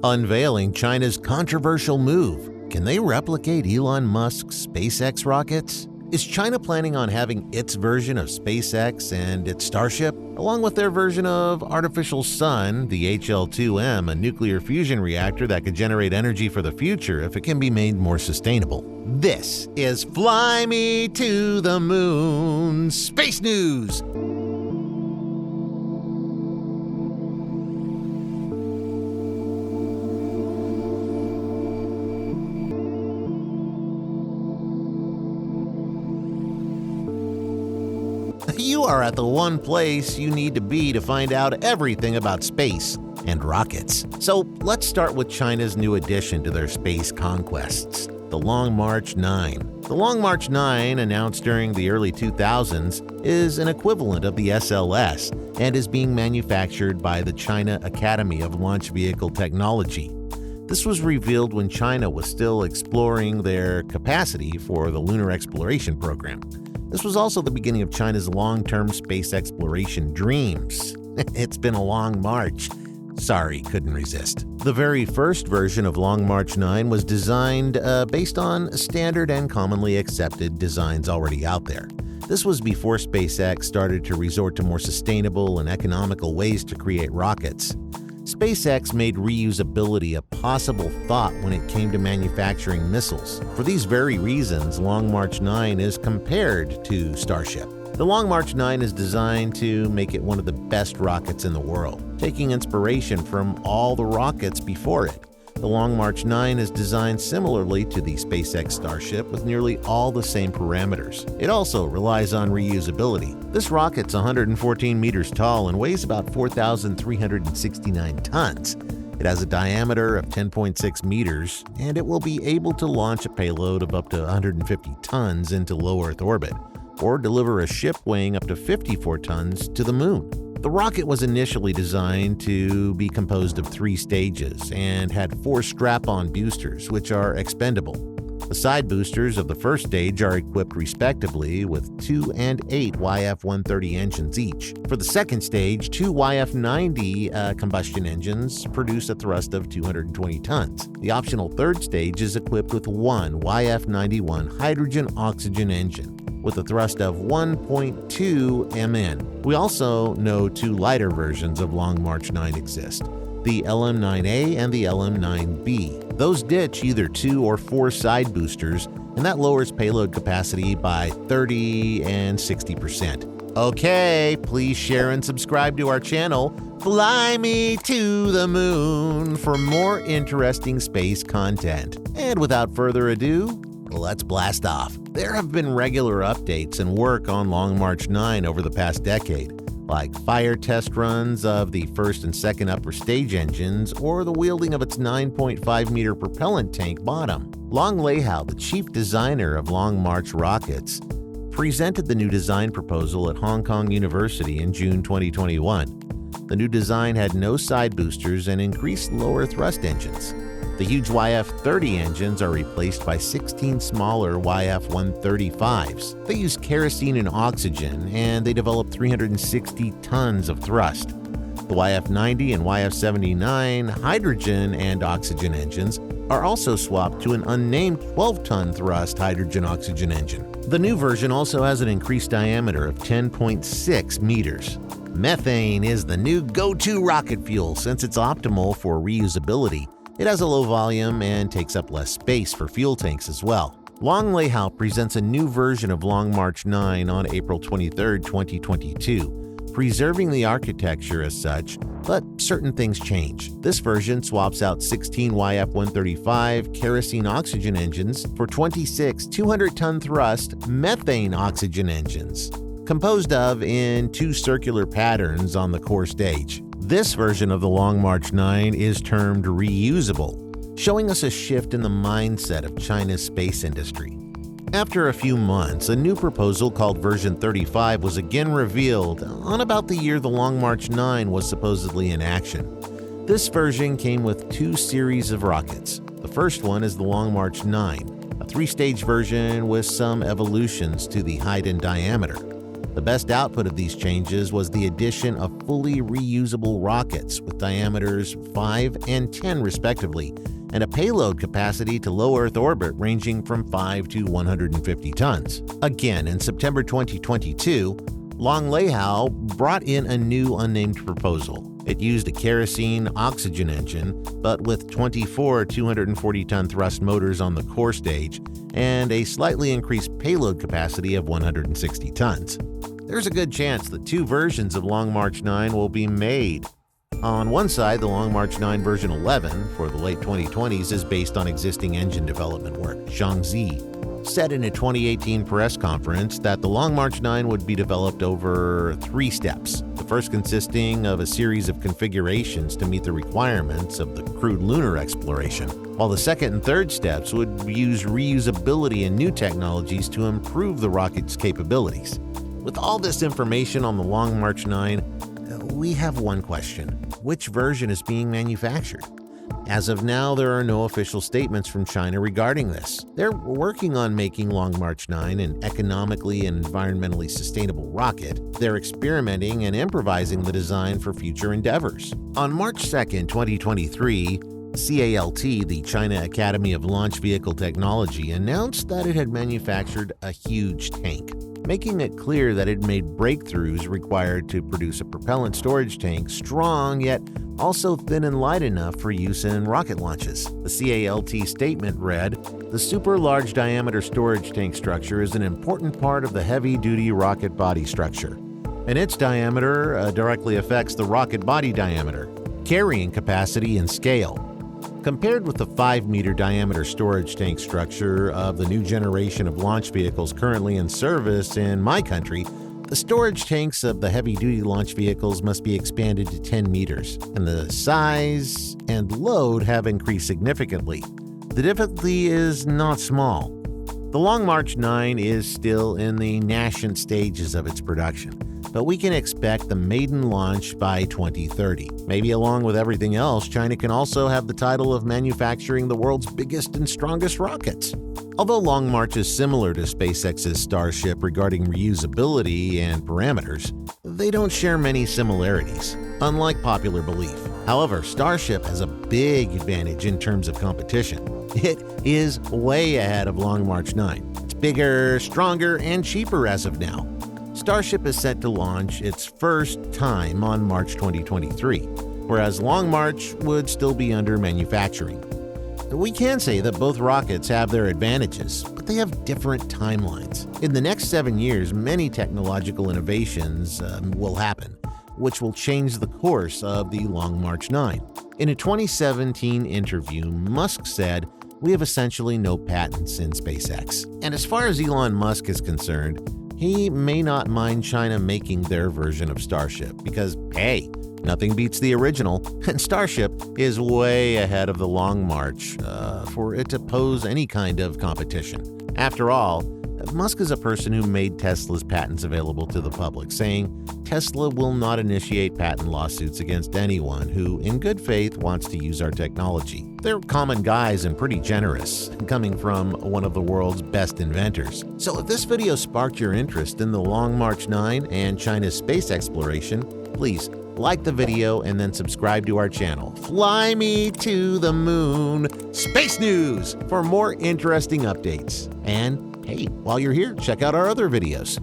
Unveiling China's controversial move. Can they replicate Elon Musk's SpaceX rockets? Is China planning on having its version of SpaceX and its Starship, along with their version of artificial sun, the HL-2M, a nuclear fusion reactor that could generate energy for the future if it can be made more sustainable? This is Fly Me to the Moon Space News! You are at the one place you need to be to find out everything about space and rockets. So let's start with China's new addition to their space conquests, the Long March 9. The Long March 9, announced during the early 2000s, is an equivalent of the SLS and is being manufactured by the China Academy of Launch Vehicle Technology. This was revealed when China was still exploring their capacity for the lunar exploration program. This was also the beginning of China's long-term space exploration dreams. It's been a long march. Sorry, couldn't resist. The very first version of Long March 9 was designed based on standard and commonly accepted designs already out there. This was before SpaceX started to resort to more sustainable and economical ways to create rockets. SpaceX made reusability a possible thought when it came to manufacturing missiles. For these very reasons, Long March 9 is compared to Starship. The Long March 9 is designed to make it one of the best rockets in the world, taking inspiration from all the rockets before it. The Long March 9 is designed similarly to the SpaceX Starship with nearly all the same parameters. It also relies on reusability. This rocket's 114 meters tall and weighs about 4,369 tons. It has a diameter of 10.6 meters, and it will be able to launch a payload of up to 150 tons into low Earth orbit, or deliver a ship weighing up to 54 tons to the moon. The rocket was initially designed to be composed of 3 stages and had 4 strap-on boosters, which are expendable. The side boosters of the first stage are equipped respectively with 2 and 8 YF-130 engines each. For the second stage, 2 YF-90 combustion engines produce a thrust of 220 tons. The optional third stage is equipped with 1 YF-91 hydrogen-oxygen engine, with a thrust of 1.2 mN. We also know 2 lighter versions of Long March 9 exist, the LM-9A and the LM-9B. Those ditch either 2 or 4 side boosters, and that lowers payload capacity by 30 and 60%. Okay, please share and subscribe to our channel, Fly Me to the Moon, for more interesting space content. And without further ado, let's blast off. There have been regular updates and work on Long March 9 over the past decade, like fire test runs of the first and second upper stage engines or the wielding of its 9.5-meter propellant tank bottom. Long Leihao, the chief designer of Long March rockets, presented the new design proposal at Hong Kong University in June 2021. The new design had no side boosters and increased lower thrust engines. The huge YF-30 engines are replaced by 16 smaller YF-135s. They use kerosene and oxygen, and they develop 360 tons of thrust. The YF-90 and YF-79 hydrogen and oxygen engines are also swapped to an unnamed 12-ton thrust hydrogen-oxygen engine. The new version also has an increased diameter of 10.6 meters. Methane is the new go-to rocket fuel since it's optimal for reusability. It has a low volume and takes up less space for fuel tanks as well. Long Leihao presents a new version of Long March 9 on April 23, 2022, preserving the architecture as such, but certain things change. This version swaps out 16 YF-135 kerosene oxygen engines for 26 200-ton thrust methane oxygen engines, composed of in 2 circular patterns on the core stage. This version of the Long March 9 is termed reusable, showing us a shift in the mindset of China's space industry. After a few months, a new proposal called version 35 was again revealed on about the year the Long March 9 was supposedly in action. This version came with 2 series of rockets. The first one is the Long March 9, a 3-stage version with some evolutions to the height and diameter. The best output of these changes was the addition of fully reusable rockets with diameters 5 and 10 respectively, and a payload capacity to low Earth orbit ranging from 5 to 150 tons. Again, in September 2022, Long Leihao brought in a new unnamed proposal. It used a kerosene-oxygen engine, but with 24 240-ton thrust motors on the core stage and a slightly increased payload capacity of 160 tons. There's a good chance that two versions of Long March 9 will be made. On one side, the Long March 9 version 11 for the late 2020s is based on existing engine development work. Zhangzi said in a 2018 press conference that the Long March 9 would be developed over 3 steps, the first consisting of a series of configurations to meet the requirements of the crewed lunar exploration, while the second and third steps would use reusability and new technologies to improve the rocket's capabilities. With all this information on the Long March 9, we have one question: which version is being manufactured? As of now, there are no official statements from China regarding this. They're working on making Long March 9 an economically and environmentally sustainable rocket. They're experimenting and improvising the design for future endeavors. On March 2, 2023, CALT, the China Academy of Launch Vehicle Technology, announced that it had manufactured a huge tank, making it clear that it made breakthroughs required to produce a propellant storage tank strong yet also thin and light enough for use in rocket launches. The CALT statement read, "The super large diameter storage tank structure is an important part of the heavy-duty rocket body structure, and its diameter directly affects the rocket body diameter, carrying capacity, and scale. Compared with the 5-meter diameter storage tank structure of the new generation of launch vehicles currently in service in my country, the storage tanks of the heavy-duty launch vehicles must be expanded to 10 meters, and the size and load have increased significantly. The difficulty is not small." The Long March 9 is still in the nascent stages of its production, but we can expect the maiden launch by 2030. Maybe along with everything else, China can also have the title of manufacturing the world's biggest and strongest rockets. Although Long March is similar to SpaceX's Starship regarding reusability and parameters, they don't share many similarities, unlike popular belief. However, Starship has a big advantage in terms of competition. It is way ahead of Long March 9. It's bigger, stronger, and cheaper as of now. Starship is set to launch its first time on March 2023, whereas Long March would still be under manufacturing. We can say that both rockets have their advantages, but they have different timelines. In the next 7 years, many technological innovations will happen, which will change the course of the Long March 9. In a 2017 interview, Musk said, "We have essentially no patents in SpaceX." And as far as Elon Musk is concerned, he may not mind China making their version of Starship because, hey, nothing beats the original, and Starship is way ahead of the Long March for it to pose any kind of competition. After all, Musk is a person who made Tesla's patents available to the public, saying Tesla will not initiate patent lawsuits against anyone who, in good faith, wants to use our technology. They're common guys and pretty generous, coming from one of the world's best inventors. So if this video sparked your interest in the Long March 9 and China's space exploration, please like the video and then subscribe to our channel. Fly me to the moon, Space News, for more interesting updates. And hey, while you're here, check out our other videos.